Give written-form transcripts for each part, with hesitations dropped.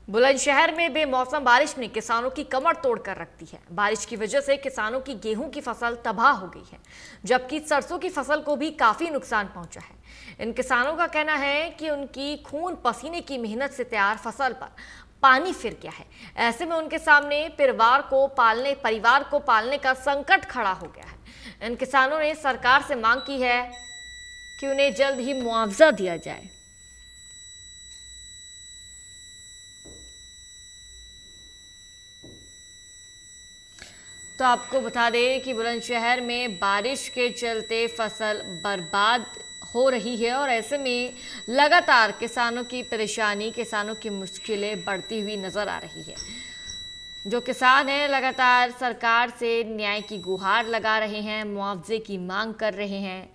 बुलंदशहर में बेमौसम बारिश ने किसानों की कमर तोड़ कर रख दी है। बारिश की वजह से किसानों की गेहूं की फसल तबाह हो गई है, जबकि सरसों की फसल को भी काफी नुकसान पहुंचा है। इन किसानों का कहना है कि उनकी खून पसीने की मेहनत से तैयार फसल पर पानी फिर गया है। ऐसे में उनके सामने परिवार को पालने का संकट खड़ा हो गया है। इन किसानों ने सरकार से मांग की है कि उन्हें जल्द ही मुआवजा दिया जाए। तो आपको बता दें कि बुलंदशहर में बारिश के चलते फसल बर्बाद हो रही है और ऐसे में लगातार किसानों की परेशानी, किसानों की मुश्किलें बढ़ती हुई नजर आ रही है। जो किसान हैं लगातार सरकार से न्याय की गुहार लगा रहे हैं, मुआवजे की मांग कर रहे हैं,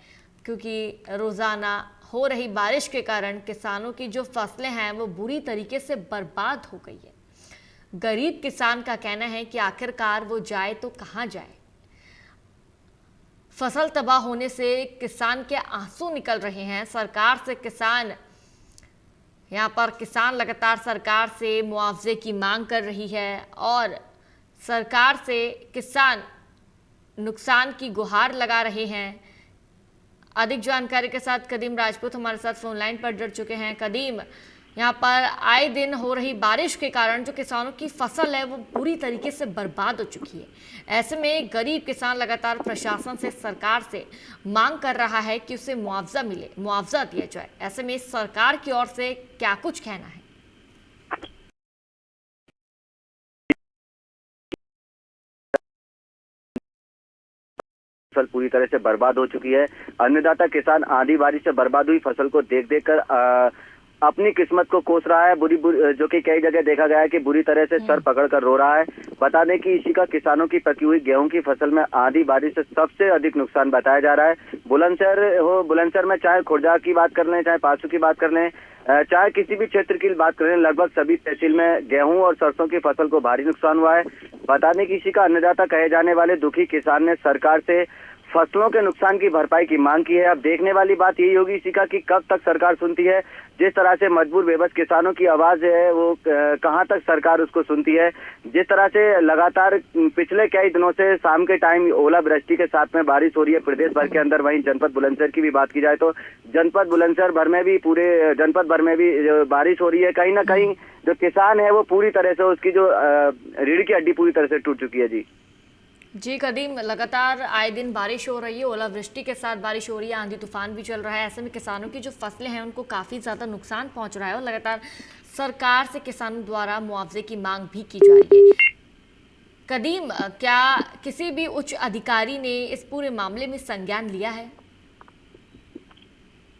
क्योंकि रोज़ाना हो रही बारिश के कारण किसानों की जो फसलें हैं वो बुरी तरीके से बर्बाद हो गई है। गरीब किसान का कहना है कि आखिरकार वो जाए तो कहां जाए। फसल तबाह होने से किसान के आंसू निकल रहे हैं। किसान लगातार सरकार से मुआवजे की मांग कर रही है और सरकार से किसान नुकसान की गुहार लगा रहे हैं। अधिक जानकारी के साथ कदीम राजपूत हमारे साथ फोन लाइन पर जुड़ चुके हैं। कदीम, यहाँ पर आए दिन हो रही बारिश के कारण जो किसानों की फसल है वो पूरी तरीके से बर्बाद हो चुकी है। ऐसे में गरीब किसान लगातार प्रशासन से, सरकार से मांग कर रहा है कि उसे मुआवजा मिले, मुआवजा दिया जाए। ऐसे में सरकार की ओर से क्या कुछ कहना है? फसल पूरी तरह से बर्बाद हो चुकी है। अन्नदाता किसान आंधी बारिश से बर्बाद हुई फसल को देख देख कर अपनी किस्मत को कोस रहा है। जो कि कई जगह देखा गया है कि बुरी तरह से सर पकड़कर रो रहा है। बता दें कि इसी का किसानों की पकी हुई गेहूं की फसल में आंधी बारिश से सबसे अधिक नुकसान बताया जा रहा है। बुलंदशहर में चाहे खुर्जा की बात कर लें, चाहे पासू की बात कर लें, चाहे किसी भी क्षेत्र की बात करें, लगभग सभी तहसील में गेहूं और सरसों की फसल को भारी नुकसान हुआ है। बता दें कि इसी का अन्नदाता कहे जाने वाले दुखी किसान ने सरकार से फसलों के नुकसान की भरपाई की मांग की है। अब देखने वाली बात यही होगी इसी का कि कब तक सरकार सुनती है। जिस तरह से मजबूर बेबस किसानों की आवाज है वो कहां तक सरकार उसको सुनती है। जिस तरह से लगातार पिछले कई दिनों से शाम के टाइम ओलावृष्टि के साथ में बारिश हो रही है प्रदेश भर के अंदर, वहीं जनपद बुलंदशहर की भी बात की जाए तो जनपद बुलंदशहर भर में भी, पूरे जनपद भर में भी बारिश हो रही है। कहीं ना कहीं जो किसान है वो पूरी तरह से, उसकी जो रीढ़ की हड्डी पूरी तरह से टूट चुकी है। जी कदीम, लगातार आए दिन बारिश हो रही है, ओलावृष्टि के साथ बारिश हो रही है, आंधी तूफान भी चल रहा है। ऐसे में किसानों की जो फसलें हैं उनको काफ़ी ज़्यादा नुकसान पहुंच रहा है और लगातार सरकार से किसानों द्वारा मुआवजे की मांग भी की जा रही है। कदीम, क्या किसी भी उच्च अधिकारी ने इस पूरे मामले में संज्ञान लिया है?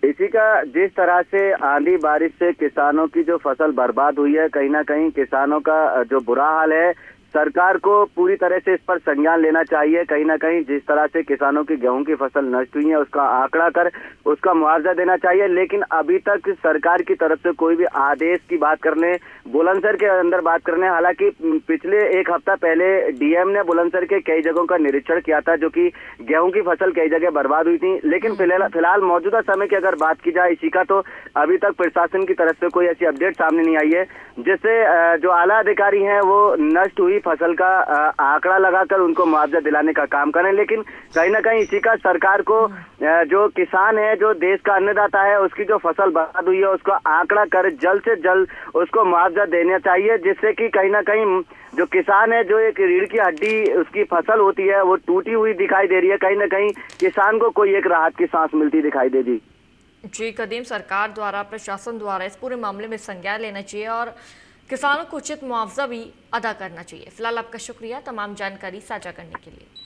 इसी का जिस तरह से आंधी बारिश से किसानों की जो फसल बर्बाद हुई है, कहीं ना कहीं किसानों का जो बुरा हाल है, सरकार को पूरी तरह से इस पर संज्ञान लेना चाहिए। कहीं ना कहीं जिस तरह से किसानों की गेहूं की फसल नष्ट हुई है उसका आंकड़ा कर उसका मुआवजा देना चाहिए, लेकिन अभी तक सरकार की तरफ से कोई भी आदेश की बात कर लें, बुलंदशहर के अंदर बात करने, हालांकि पिछले एक हफ्ता पहले डीएम ने बुलंदशहर के कई जगहों का निरीक्षण किया था जो कि गेहूं की फसल कई जगह बर्बाद हुई थी, लेकिन फिलहाल मौजूदा समय की अगर बात की जाए इसी का, तो अभी तक प्रशासन की तरफ से कोई ऐसी अपडेट सामने नहीं आई है जिससे जो आला अधिकारी हैं वो नष्ट हुई फसल का आंकड़ा लगाकर उनको मुआवजा दिलाने का काम करें। लेकिन कहीं ना कहीं इसी का सरकार को जो किसान है, जो देश का अन्नदाता है, उसकी जो फसल बर्बाद हुई है उसको आंकड़ा कर जल्द से जल्द उसको मुआवजा देना चाहिए, जिससे कि कहीं ना कहीं जो किसान है, जो एक रीढ़ की हड्डी उसकी फसल होती है वो टूटी हुई दिखाई दे रही है, कहीं ना कहीं किसान को कोई एक राहत की सांस मिलती दिखाई दे। जी कदीम, सरकार द्वारा, प्रशासन द्वारा इस पूरे मामले में संज्ञान लेना चाहिए और किसानों को उचित मुआवजा भी अदा करना चाहिए। फिलहाल आपका शुक्रिया तमाम जानकारी साझा करने के लिए।